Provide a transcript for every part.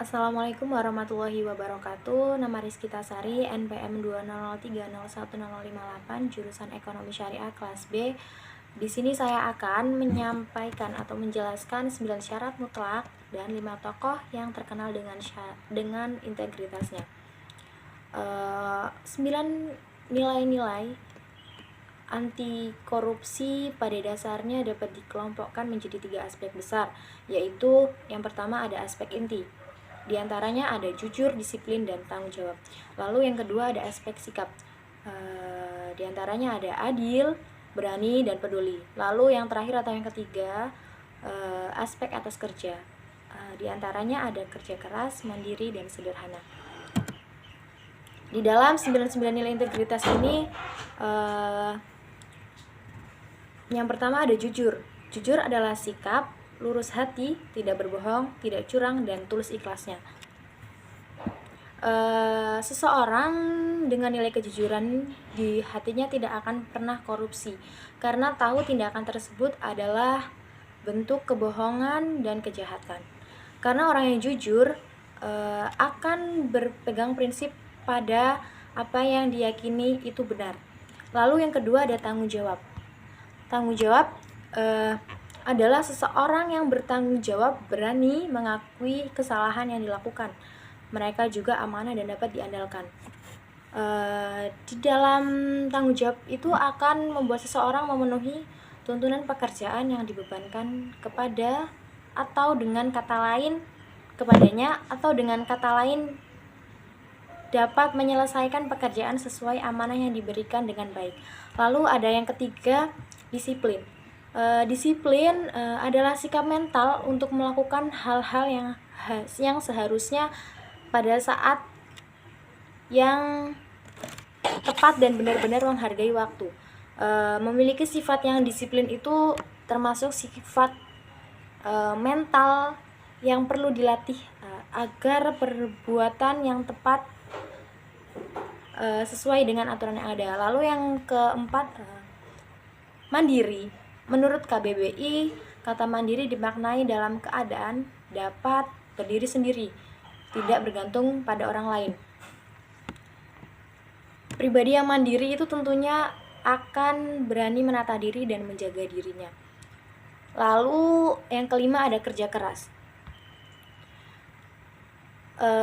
Assalamualaikum warahmatullahi wabarakatuh. Nama Rizky Tasari, NPM 200301058, jurusan Ekonomi Syariah kelas B. Di sini saya akan menyampaikan atau menjelaskan 9 syarat mutlak dan 5 tokoh yang terkenal dengan integritasnya. 9 nilai-nilai anti korupsi pada dasarnya dapat dikelompokkan menjadi 3 aspek besar, yaitu yang pertama ada aspek inti. Di antaranya ada jujur, disiplin, dan tanggung jawab. Lalu yang kedua ada aspek sikap. Di antaranya ada adil, berani, dan peduli. Lalu yang terakhir atau yang ketiga aspek atas kerja. Di antaranya ada kerja keras, mandiri, dan sederhana. Di dalam 99 nilai integritas ini yang pertama ada jujur. Jujur adalah sikap lurus hati, tidak berbohong, tidak curang, dan tulus ikhlasnya. Seseorang dengan nilai kejujuran di hatinya tidak akan pernah korupsi, karena tahu tindakan tersebut adalah bentuk kebohongan dan kejahatan. Karena orang yang jujur akan berpegang prinsip pada apa yang diyakini itu benar. Lalu yang kedua ada tanggung jawab. Tanggung jawab adalah seseorang yang bertanggung jawab, berani mengakui kesalahan yang dilakukan. Mereka juga amanah dan dapat diandalkan. Di dalam tanggung jawab itu akan membuat seseorang memenuhi tuntunan pekerjaan yang dibebankan kepada atau dengan kata lain kepadanya, atau dengan kata lain dapat menyelesaikan pekerjaan sesuai amanah yang diberikan dengan baik. Lalu ada yang ketiga, disiplin. Disiplin adalah sikap mental untuk melakukan hal-hal yang seharusnya pada saat yang tepat dan benar-benar menghargai waktu. Memiliki sifat yang disiplin itu termasuk sifat mental yang perlu dilatih agar perbuatan yang tepat sesuai dengan aturan yang ada. Lalu yang keempat, mandiri. Menurut KBBI, kata mandiri dimaknai dalam keadaan dapat berdiri sendiri, tidak bergantung pada orang lain. Pribadi yang mandiri itu tentunya akan berani menata diri dan menjaga dirinya. Lalu yang kelima ada kerja keras.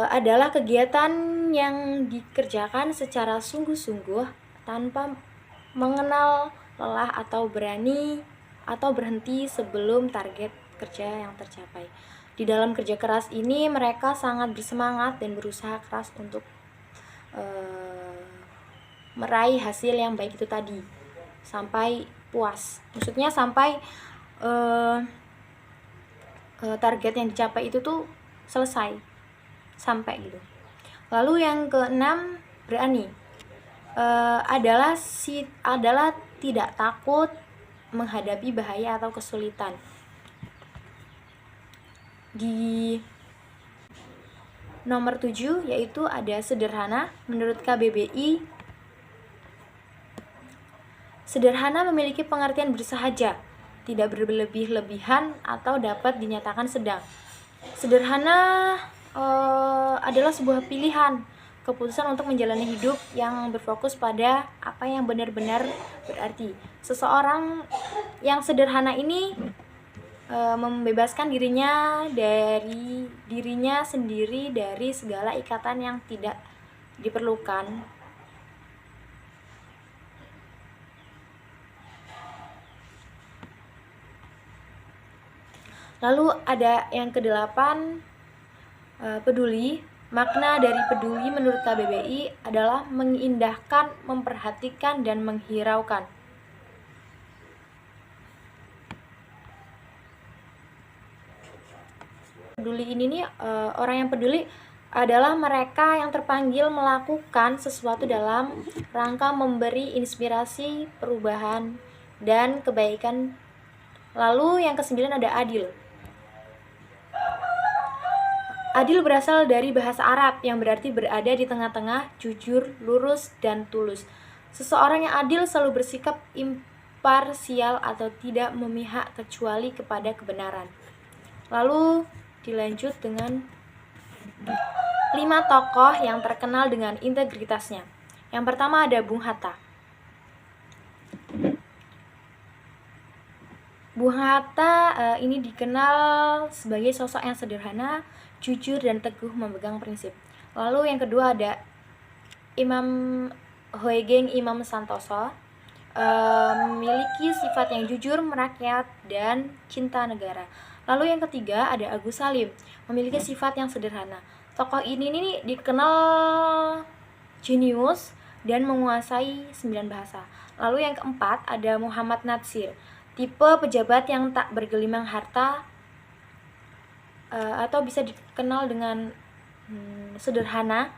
Adalah kegiatan yang dikerjakan secara sungguh-sungguh tanpa mengenal lelah atau berhenti sebelum target kerja yang tercapai. Di dalam kerja keras ini mereka sangat bersemangat dan berusaha keras untuk meraih hasil yang baik itu tadi sampai puas. Maksudnya sampai target yang dicapai itu tuh selesai sampai gitu. Lalu yang keenam, berani. Adalah tidak takut menghadapi bahaya atau kesulitan. Di nomor 7 yaitu ada sederhana. Menurut KBBI, sederhana memiliki pengertian bersahaja, tidak berlebih-lebihan atau dapat dinyatakan sedang. Sederhana adalah sebuah pilihan, keputusan untuk menjalani hidup yang berfokus pada apa yang benar-benar berarti. Seseorang yang sederhana ini membebaskan dirinya sendiri dari segala ikatan yang tidak diperlukan. Lalu ada yang kedelapan, peduli. Makna dari peduli menurut KBBI adalah mengindahkan, memperhatikan, dan menghiraukan. Peduli ini nih, orang yang peduli adalah mereka yang terpanggil melakukan sesuatu dalam rangka memberi inspirasi, perubahan, dan kebaikan. Lalu yang kesembilan ada adil. Adil berasal dari bahasa Arab yang berarti berada di tengah-tengah, jujur, lurus, dan tulus. Seseorang yang adil selalu bersikap imparsial atau tidak memihak kecuali kepada kebenaran. Lalu dilanjut dengan 5 tokoh yang terkenal dengan integritasnya. Yang pertama ada Bung Hatta. Bung Hatta ini dikenal sebagai sosok yang sederhana, jujur, dan teguh memegang prinsip. Lalu yang kedua ada Imam Hoegeng Imam Santoso, memiliki sifat yang jujur, merakyat, dan cinta negara. Lalu yang ketiga ada Agus Salim, memiliki sifat yang sederhana. Tokoh ini dikenal jenius dan menguasai 9 bahasa. Lalu yang keempat ada Muhammad Natsir, tipe pejabat yang tak bergelimang harta atau bisa dikenal dengan sederhana.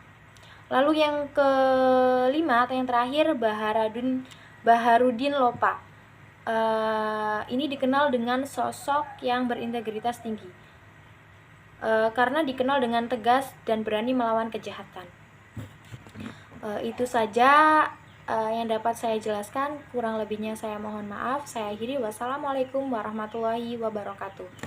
Lalu yang kelima atau yang terakhir Baharudin Lopa. Ini dikenal dengan sosok yang berintegritas tinggi karena dikenal dengan tegas dan berani melawan kejahatan. Itu saja yang dapat saya jelaskan. Kurang lebihnya saya mohon maaf. Saya akhiri. Wassalamualaikum warahmatullahi wabarakatuh.